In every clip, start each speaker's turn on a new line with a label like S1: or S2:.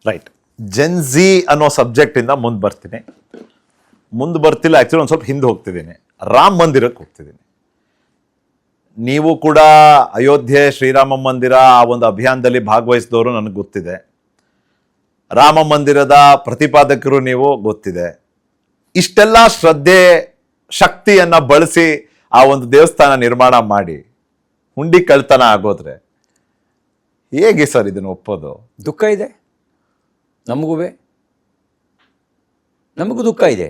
S1: Right. Gen Z ಅನ್ನೋ subject ಇಂದ ಮುಂದೆ ಬರ್ತಿಲ್ಲ, ಆಕ್ಚುಲಿ ಒಂದು ಸ್ವಲ್ಪ ಹಿಂದೆ ಹೋಗ್ತಿದ್ದೀನಿ. ರಾಮ ಮಂದಿರಕ್ಕೆ ಹೋಗ್ತಿದ್ದೀನಿ. ನೀವು ಕೂಡ ಅಯೋಧ್ಯೆ ಶ್ರೀರಾಮ ಮಂದಿರ ಆ ಒಂದು ಅಭಿಯಾನದಲ್ಲಿ ಭಾಗವಹಿಸಿದವರು ನನಗೆ ಗೊತ್ತಿದೆ. ರಾಮ ಮಂದಿರದ ಪ್ರತಿಪಾದಕರು ನೀವು ಗೊತ್ತಿದೆ. ಇಷ್ಟೆಲ್ಲ ಶ್ರದ್ಧೆ ಶಕ್ತಿಯನ್ನ ಬಳಸಿ ಆ ಒಂದು ದೇವಸ್ಥಾನ ನಿರ್ಮಾಣ ಮಾಡಿ ಹುಂಡಿ ಕಳ್ತನ ಆಗೋದ್ರೆ ಹೇಗೆ ಸರ್ ಇದನ್ನು ಒಪ್ಪೋದು?
S2: ದುಃಖ ಇದೆ, ನಮಗೂ ದುಃಖ ಇದೆ.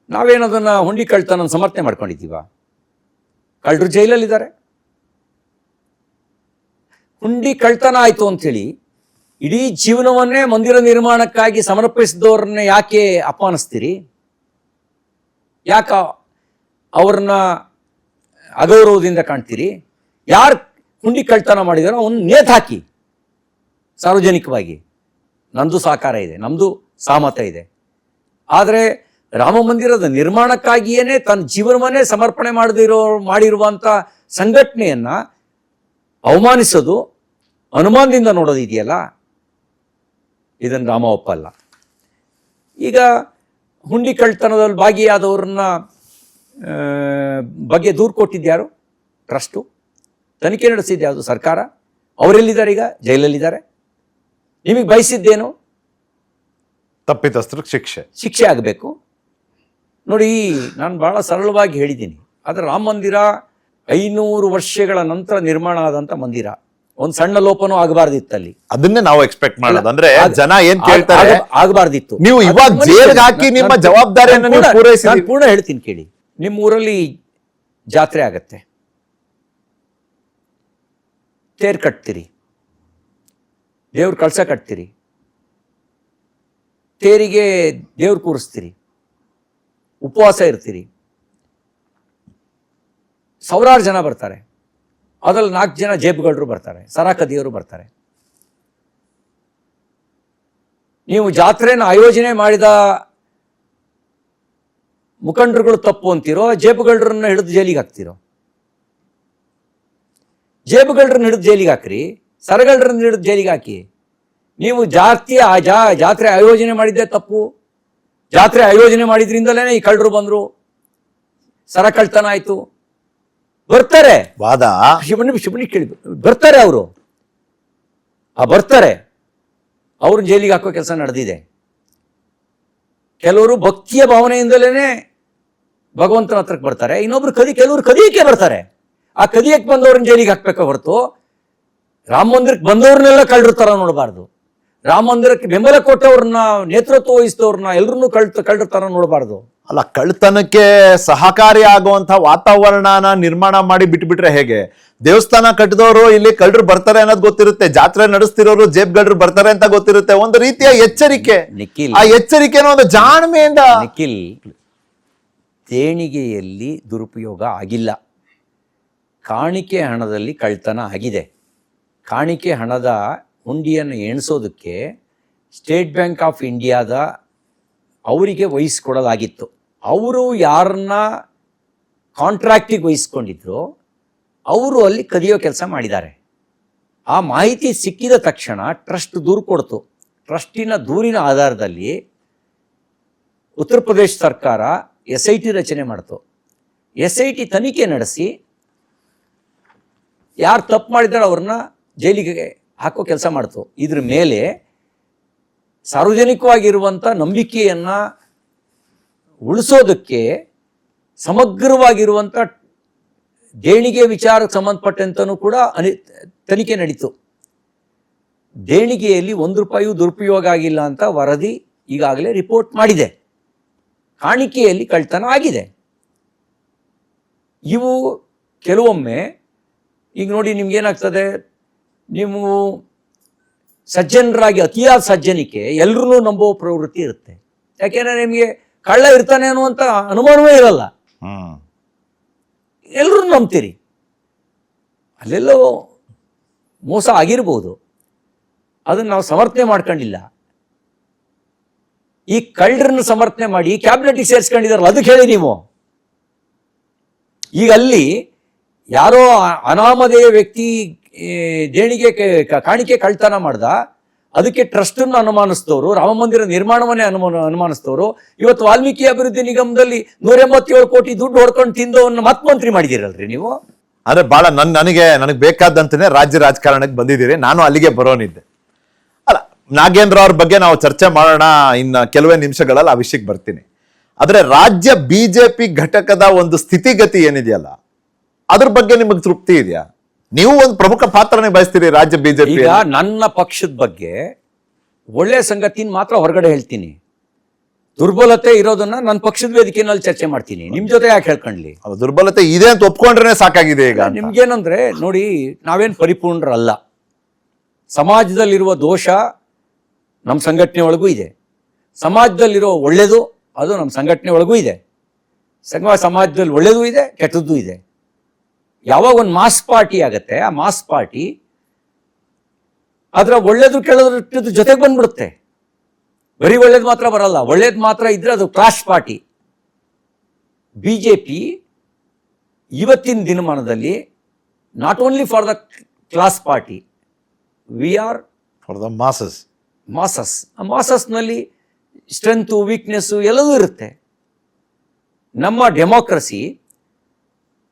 S2: ನಾವೇನದನ್ನ ಹುಂಡಿ ಕಳ್ತನ ಸಮರ್ಥನೆ ಮಾಡ್ಕೊಂಡಿದ್ದೀವ? ಕಳ್ಳರು ಜೈಲಲ್ಲಿದ್ದಾರೆ. ಹುಂಡಿ ಕಳ್ತನ ಆಯ್ತು ಅಂಥೇಳಿ ಇಡೀ ಜೀವನವನ್ನೇ ಮಂದಿರ ನಿರ್ಮಾಣಕ್ಕಾಗಿ ಸಮರ್ಪಿಸಿದವ್ರನ್ನ ಯಾಕೆ ಅಪಮಾನಿಸ್ತೀರಿ? ಯಾಕ ಅವ್ರನ್ನ ಅಗೌರವದಿಂದ ಕಾಣ್ತೀರಿ? ಯಾರು ಹುಂಡಿ ಕಳ್ತನ ಮಾಡಿದಾರೋ ಅವನ್ನ ನೇತಾಕಿ ಸಾರ್ವಜನಿಕವಾಗಿ. ನಂದು ಸಹಕಾರ ಇದೆ, ನಮ್ಮದು ಸಹಮತ ಇದೆ. ಆದರೆ ರಾಮ ಮಂದಿರದ ನಿರ್ಮಾಣಕ್ಕಾಗಿಯೇ ತನ್ನ ಜೀವನವನ್ನೇ ಸಮರ್ಪಣೆ ಮಾಡಿರುವಂಥ ಸಂಘಟನೆಯನ್ನ ಅವಮಾನಿಸೋದು, ಅನುಮಾನದಿಂದ ನೋಡೋದು ಇದೆಯಲ್ಲ, ಇದನ್ನು ರಾಮ ಒಪ್ಪಲ್ಲ. ಈಗ ಹುಂಡಿ ಕಳ್ತನದಲ್ಲಿ ಭಾಗಿಯಾದವ್ರನ್ನ ಬಗ್ಗೆ ದೂರು ಕೊಟ್ಟಿದ್ಯಾರು? ಟ್ರಸ್ಟು. ತನಿಖೆ ನಡೆಸಿದ್ಯಾವುದು? ಸರ್ಕಾರ. ಅವರೆಲ್ಲಿದ್ದಾರೆ? ಈಗ ಜೈಲಲ್ಲಿದ್ದಾರೆ. ನಿಮಗೆ ಬಯಸಿದ್ದೇನು?
S1: ತಪ್ಪಿತಸ್ಥರಿಗೆ ಶಿಕ್ಷೆ
S2: ಆಗಬೇಕು. ನೋಡಿ, ನಾನು ಬಹಳ ಸರಳವಾಗಿ ಹೇಳಿದ್ದೀನಿ. ಆದರೆ ರಾಮ ಮಂದಿರ 500 ವರ್ಷಗಳ ನಂತರ ನಿರ್ಮಾಣ ಆದಂಥ ಮಂದಿರ. ಒಂದು ಸಣ್ಣ ಲೋಪನೂ ಆಗಬಾರ್ದಿತ್ತಲ್ಲಿ.
S1: ಅದನ್ನೇ ನಾವು ಎಕ್ಸ್ಪೆಕ್ಟ್ ಮಾಡೋದು. ಅಂದ್ರೆ ಜನ ಏನ್ ಕೇಳ್ತಾರೆ
S2: ಆಗಬಾರ್ದಿತ್ತು.
S1: ನೀವು ಇವಾಗ ಜೈಲ್ಗೆ ಹಾಕಿ ನಿಮ್ಮ ಜವಾಬ್ದಾರಿಯನ್ನು ಪೂರೈಸಿ.
S2: ನಾನು ಪೂರ್ಣ ಹೇಳ್ತೀನಿ ಕೇಳಿ. ನಿಮ್ಮ ಊರಲ್ಲಿ ಜಾತ್ರೆ ಆಗತ್ತೆ, ತೇರ್ ಕಟ್ತೀರಿ, ದೇವ್ರ ಕಳಸ ಕಟ್ತೀರಿ, ತೇರಿಗೆ ದೇವ್ರು ಕೂರಿಸ್ತೀರಿ, ಉಪವಾಸ ಇರ್ತೀರಿ, ಸಾವಿರಾರು ಜನ ಬರ್ತಾರೆ. ಅದ್ರಲ್ಲಿ 4 ಜನ ಜೇಬುಗಳ್ರು ಬರ್ತಾರೆ, ಸರ ಕದಿಯೋರು ಬರ್ತಾರೆ. ನೀವು ಜಾತ್ರೆನ ಆಯೋಜನೆ ಮಾಡಿದ ಮುಖಂಡರುಗಳು ತಪ್ಪು ಅಂತೀರೋ, ಜೇಬುಗಳ್ರನ್ನ ಹಿಡಿದು ಜೈಲಿಗೆ ಹಾಕ್ತಿರೋ? ಜೇಬುಗಳ್ರನ್ನ ಹಿಡಿದು ಜೈಲಿಗೆ ಹಾಕ್ರಿ, ಸರಗಳ್ರನ್ನ ಹಿಡಿದು ಜೈಲಿಗೆ ಹಾಕಿ. ನೀವು ಜಾತ್ರೆ ಆಯೋಜನೆ ಮಾಡಿದ್ದೇ ತಪ್ಪು. ಜಾತ್ರೆ ಆಯೋಜನೆ ಮಾಡಿದ್ರಿಂದಲೇ ಈ ಕಳ್ಳರು ಬಂದ್ರು, ಸರ ಕಳ್ತನ ಆಯ್ತು. ಬರ್ತಾರೆ
S1: ವಾದ
S2: ಶಿವನಿ ಕೇಳಿ ಬರ್ತಾರೆ ಅವರು. ಬರ್ತಾರೆ, ಅವ್ರನ್ನ ಜೈಲಿಗೆ ಹಾಕೋ ಕೆಲಸ ನಡೆದಿದೆ. ಕೆಲವರು ಭಕ್ತಿಯ ಭಾವನೆಯಿಂದಲೇ ಭಗವಂತನ ಹತ್ರಕ್ಕೆ ಬರ್ತಾರೆ. ಇನ್ನೊಬ್ರು ಕೆಲವರು ಕದಿಯಕ್ಕೆ ಬರ್ತಾರೆ. ಆ ಕದಿಯಕ್ಕೆ ಬಂದವ್ರನ್ನ ಜೈಲಿಗೆ ಹಾಕ್ಬೇಕೋ ಹೊರತು ರಾಮ ಮಂದಿರಕ್ಕೆ ಬಂದವ್ರನ್ನೆಲ್ಲ ಕಳ್ಳರ ತರ ನೋಡಬಾರ್ದು. ರಾಮ ಮಂದಿರಕ್ಕೆ ಬೆಂಬಲ ಕೊಟ್ಟವ್ರನ್ನ, ನೇತೃತ್ವ ವಹಿಸಿದವ್ರನ್ನ ಎಲ್ಲರನ್ನೂ ಕಳ್ಳರ ತರ ನೋಡಬಾರ್ದು.
S1: ಅಲ್ಲ, ಕಳ್ತನಕ್ಕೆ ಸಹಕಾರಿ ಆಗುವಂತ ವಾತಾವರಣನ ನಿರ್ಮಾಣ ಮಾಡಿ ಬಿಟ್ಬಿಟ್ರೆ ಹೇಗೆ? ದೇವಸ್ಥಾನ ಕಟ್ಟಿದವರು ಇಲ್ಲಿ ಕಳ್ಳರು ಬರ್ತಾರೆ ಅನ್ನೋದು ಗೊತ್ತಿರುತ್ತೆ, ಜಾತ್ರೆ ನಡೆಸ್ತಿರೋರು ಜೇಬ್ಗಳ್ರು ಬರ್ತಾರೆ ಅಂತ ಗೊತ್ತಿರುತ್ತೆ. ಒಂದು ರೀತಿಯ ಎಚ್ಚರಿಕೆ.
S2: ನಿಖಿಲ್,
S1: ಆ ಎಚ್ಚರಿಕೆನೋ ಒಂದು ಜಾಣ್ಮೆಯಿಂದ.
S2: ನಿಖಿಲ್, ದೇಣಿಗೆಯಲ್ಲಿ ದುರುಪಯೋಗ ಆಗಿಲ್ಲ, ಕಾಣಿಕೆ ಹಣದಲ್ಲಿ ಕಳ್ತನ ಆಗಿದೆ. ಕಾಣಿಕೆ ಹಣದ ಹುಂಡಿಯನ್ನು ಎಣಿಸೋದಕ್ಕೆ ಸ್ಟೇಟ್ ಬ್ಯಾಂಕ್ ಆಫ್ ಇಂಡಿಯಾದ ಅವರಿಗೆ ವಹಿಸ್ಕೊಡಲಾಗಿತ್ತು. ಅವರು ಯಾರನ್ನ ಕಾಂಟ್ರಾಕ್ಟಿಗೆ ವಹಿಸ್ಕೊಂಡಿದ್ರು ಅವರು ಅಲ್ಲಿ ಕದಿಯೋ ಕೆಲಸ ಮಾಡಿದ್ದಾರೆ. ಆ ಮಾಹಿತಿ ಸಿಕ್ಕಿದ ತಕ್ಷಣ ಟ್ರಸ್ಟ್ ದೂರು ಕೊಡ್ತು. ಟ್ರಸ್ಟಿನ ದೂರಿನ ಆಧಾರದಲ್ಲಿ ಉತ್ತರ ಪ್ರದೇಶ ಸರ್ಕಾರ SIT ರಚನೆ ಮಾಡ್ತು. SIT ತನಿಖೆ ನಡೆಸಿ ಯಾರು ತಪ್ಪು ಮಾಡಿದಾರೆ ಅವ್ರನ್ನ ಜೈಲಿಗೆ ಹಾಕೋ ಕೆಲಸ ಮಾಡ್ತು. ಇದ್ರ ಮೇಲೆ ಸಾರ್ವಜನಿಕವಾಗಿರುವಂಥ ನಂಬಿಕೆಯನ್ನು ಉಳಿಸೋದಕ್ಕೆ ಸಮಗ್ರವಾಗಿರುವಂಥ ದೇಣಿಗೆ ವಿಚಾರಕ್ಕೆ ಸಂಬಂಧಪಟ್ಟಂತನೂ ಕೂಡ ತನಿಖೆ ನಡೀತು. ದೇಣಿಗೆಯಲ್ಲಿ ₹1 ದುರುಪಯೋಗ ಆಗಿಲ್ಲ ಅಂತ ವರದಿ ಈಗಾಗಲೇ ರಿಪೋರ್ಟ್ ಮಾಡಿದೆ. ಕಾಣಿಕೆಯಲ್ಲಿ ಕಳ್ತನ ಆಗಿದೆ. ಇವು ಕೆಲವೊಮ್ಮೆ ಈಗ ನೋಡಿ, ನಿಮ್ಗೇನಾಗ್ತದೆ, ನೀವು ಸಜ್ಜನರಾಗಿ ಅತಿಯಾದ ಸಜ್ಜನಿಕೆ ಎಲ್ಲರೂ ನಂಬೋ ಪ್ರವೃತ್ತಿ ಇರುತ್ತೆ. ಯಾಕೆಂದ್ರೆ ನಿಮಗೆ ಕಳ್ಳ ಇರ್ತಾನೆ ಅನ್ನುವಂಥ ಅನುಮಾನವೇ ಇರಲ್ಲ, ಎಲ್ಲರೂ ನಂಬ್ತೀರಿ. ಅಲ್ಲೆಲ್ಲೋ ಮೋಸ ಆಗಿರ್ಬೋದು, ಅದನ್ನು ನಾವು ಸಮರ್ಥನೆ ಮಾಡ್ಕೊಂಡಿಲ್ಲ. ಈ ಕಳ್ಳರನ್ನು ಸಮರ್ಥನೆ ಮಾಡಿ ಕ್ಯಾಬಿನೆಟ್ಗೆ ಸೇರಿಸ್ಕೊಂಡಿದಾರಲ್ಲ, ಅದಕ್ಕೆ ಹೇಳಿ ನೀವು. ಈಗ ಅಲ್ಲಿ ಯಾರೋ ಅನಾಮಧೇಯ ವ್ಯಕ್ತಿ ದೇಣಿಗೆ ಕಾಣಿಕೆ ಕಳ್ತನ ಮಾಡ್ದ, ಅದಕ್ಕೆ ಟ್ರಸ್ಟನ್ನು ಅನುಮಾನಿಸಿದವರು, ರಾಮ ಮಂದಿರ ನಿರ್ಮಾಣವನ್ನೇ ಅನುಮಾನಿಸಿದವರು ಇವತ್ತು ವಾಲ್ಮೀಕಿ ಅಭಿವೃದ್ಧಿ ನಿಗಮದಲ್ಲಿ 187 ಕೋಟಿ ದುಡ್ಡು ಹೊಡ್ಕೊಂಡು ತಿಂದವನ್ನ ಮತ್ ಮಂತ್ರಿ ಮಾಡಿದಿರಲ್ರಿ ನೀವು.
S1: ಅಂದ್ರೆ ಬಹಳ ನನಗೆ ಬೇಕಾದಂತಾನೆ ರಾಜ್ಯ ರಾಜಕಾರಣಕ್ಕೆ ಬಂದಿದ್ದೀರಿ. ನಾನು ಅಲ್ಲಿಗೆ ಬರೋನಿದ್ದೆ. ಅಲ್ಲ, ನಾಗೇಂದ್ರ ಅವ್ರ ಬಗ್ಗೆ ನಾವು ಚರ್ಚೆ ಮಾಡೋಣ ಇನ್ನು ಕೆಲವೇ ನಿಮಿಷಗಳಲ್ಲಿ, ಆ ವಿಷಯಕ್ಕೆ ಬರ್ತೀನಿ. ಆದ್ರೆ ರಾಜ್ಯ ಬಿಜೆಪಿ ಘಟಕದ ಒಂದು ಸ್ಥಿತಿಗತಿ ಏನಿದೆಯಲ್ಲ, ಅದ್ರ ಬಗ್ಗೆ ನಿಮಗೆ ತೃಪ್ತಿ ಇದೆಯಾ? ನೀವು ಒಂದು ಪ್ರಮುಖ ಪಾತ್ರನೇ ಬಯಸ್ತೀರಿ ರಾಜ್ಯ ಬಿಜೆಪಿ.
S2: ಈಗ ನನ್ನ ಪಕ್ಷದ ಬಗ್ಗೆ ಒಳ್ಳೆ ಸಂಗತಿನ ಮಾತ್ರ ಹೊರಗಡೆ ಹೇಳ್ತೀನಿ, ದುರ್ಬಲತೆ ಇರೋದನ್ನ ನನ್ನ ಪಕ್ಷದ ವೇದಿಕೆಯಲ್ಲಿ ಚರ್ಚೆ ಮಾಡ್ತೀನಿ. ನಿಮ್ ಜೊತೆ ಯಾಕೆ ಹೇಳ್ಕೊಂಡ್ಲಿ?
S1: ದುರ್ಬಲತೆ ಇದೆ ಅಂತ ಒಪ್ಕೊಂಡ್ರೆ ಸಾಕಾಗಿದೆ. ಈಗ
S2: ನಿಮ್ಗೇನಂದ್ರೆ ನೋಡಿ, ನಾವೇನ್ ಪರಿಪೂರ್ಣರಲ್ಲ. ಸಮಾಜದಲ್ಲಿರುವ ದೋಷ ನಮ್ಮ ಸಂಘಟನೆ ಒಳಗೂ ಇದೆ, ಸಮಾಜದಲ್ಲಿರೋ ಒಳ್ಳೇದು ಅದು ನಮ್ಮ ಸಂಘಟನೆ ಒಳಗೂ ಇದೆ. ಸಮಾಜದಲ್ಲಿ ಒಳ್ಳೇದು ಇದೆ, ಕೆಟ್ಟದ್ದು ಇದೆ. ಯಾವಾಗ ಒಂದು ಮಾಸ್ ಪಾರ್ಟಿ ಆಗತ್ತೆ, ಆ ಮಾಸ್ ಪಾರ್ಟಿ ಅದರ ಒಳ್ಳೇದು ಕೆಳದು ಜೊತೆಗೆ ಬಂದ್ಬಿಡುತ್ತೆ. ಬರೀ ಒಳ್ಳೇದು ಮಾತ್ರ ಬರಲ್ಲ, ಒಳ್ಳೇದು ಮಾತ್ರ ಇದ್ರೆ ಅದು ಕ್ಲಾಶ್ ಪಾರ್ಟಿ. ಬಿಜೆಪಿ ಇವತ್ತಿನ ದಿನಮಾನದಲ್ಲಿ not only for the class party, we are
S1: for the masses.
S2: ಆ ಮಾಸಸ್ನಲ್ಲಿ ಸ್ಟ್ರೆಂತು, ವೀಕ್ನೆಸ್ಸು ಎಲ್ಲದೂ ಇರುತ್ತೆ. ನಮ್ಮ ಡೆಮೋಕ್ರಸಿ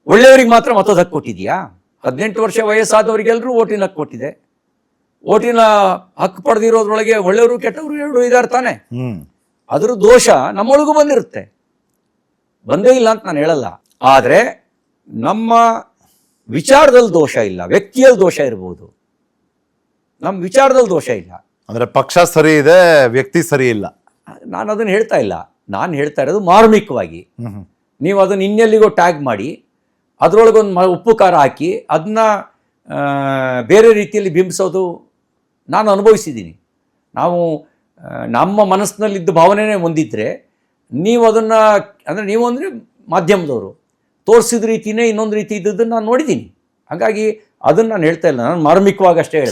S2: ಒಳ್ಳೆಯವರಿಗೆ ಮಾತ್ರ ಮತದ ಹಕ್ಕು ಕೊಟ್ಟಿದ್ಯಾ? 18 ವರ್ಷ ವಯಸ್ಸಾದವರಿಗೆಲ್ಲರೂ ಓಟಿನ ಹಕ್ಕು ಕೊಟ್ಟಿದೆ. ಓಟಿನ ಹಕ್ಕು ಪಡೆದಿರೋದ್ರೊಳಗೆ ಒಳ್ಳೆಯವರು ಕೆಟ್ಟವರು ಎರಡು ಇದಾರೆ ತಾನೆ. ಅದ್ರ ದೋಷ ನಮ್ಮೊಳಗೂ ಬಂದಿರುತ್ತೆ, ಬಂದೇ ಇಲ್ಲ ಅಂತ ನಾನು ಹೇಳಲ್ಲ. ಆದ್ರೆ ನಮ್ಮ ವಿಚಾರದಲ್ಲಿ ದೋಷ ಇಲ್ಲ, ವ್ಯಕ್ತಿಯಲ್ಲಿ ದೋಷ ಇರ್ಬೋದು, ನಮ್ಮ ವಿಚಾರದಲ್ಲಿ ದೋಷ ಇಲ್ಲ.
S1: ಅಂದ್ರೆ ಪಕ್ಷ ಸರಿ ಇದೆ, ವ್ಯಕ್ತಿ ಸರಿ ಇಲ್ಲ.
S2: ನಾನು ಅದನ್ನ ಹೇಳ್ತಾ ಇಲ್ಲ, ನಾನು ಹೇಳ್ತಾ ಇರೋದು ಮಾರ್ಮಿಕವಾಗಿ. ನೀವು ಅದನ್ನ ಇನ್ನೆಲ್ಲಿಗೋ ಟ್ಯಾಗ್ ಮಾಡಿ ಅದರೊಳಗೊಂದು ಉಪ್ಪು ಖಾರ ಹಾಕಿ ಅದನ್ನ ಬೇರೆ ರೀತಿಯಲ್ಲಿ ಬಿಂಬಿಸೋದು ನಾನು ಅನುಭವಿಸಿದ್ದೀನಿ. ನಾವು ನಮ್ಮ ಮನಸ್ಸಿನಲ್ಲಿದ್ದ ಭಾವನೆನೇ ಹೊಂದಿದ್ರೆ ನೀವು ಅದನ್ನು ಅಂದರೆ ನೀವು ಅಂದರೆ ಮಾಧ್ಯಮದವರು ತೋರಿಸಿದ ರೀತಿಯೇ ಇನ್ನೊಂದು ರೀತಿ ಇದ್ದದ್ದನ್ನು ನಾನು ನೋಡಿದ್ದೀನಿ. ಹಾಗಾಗಿ ಅದನ್ನು ನಾನು ಹೇಳ್ತಾ ಇಲ್ಲ, ನಾನು ಮಾರ್ಮಿಕವಾಗಿ ಅಷ್ಟೇ ಹೇಳ್ತೀನಿ.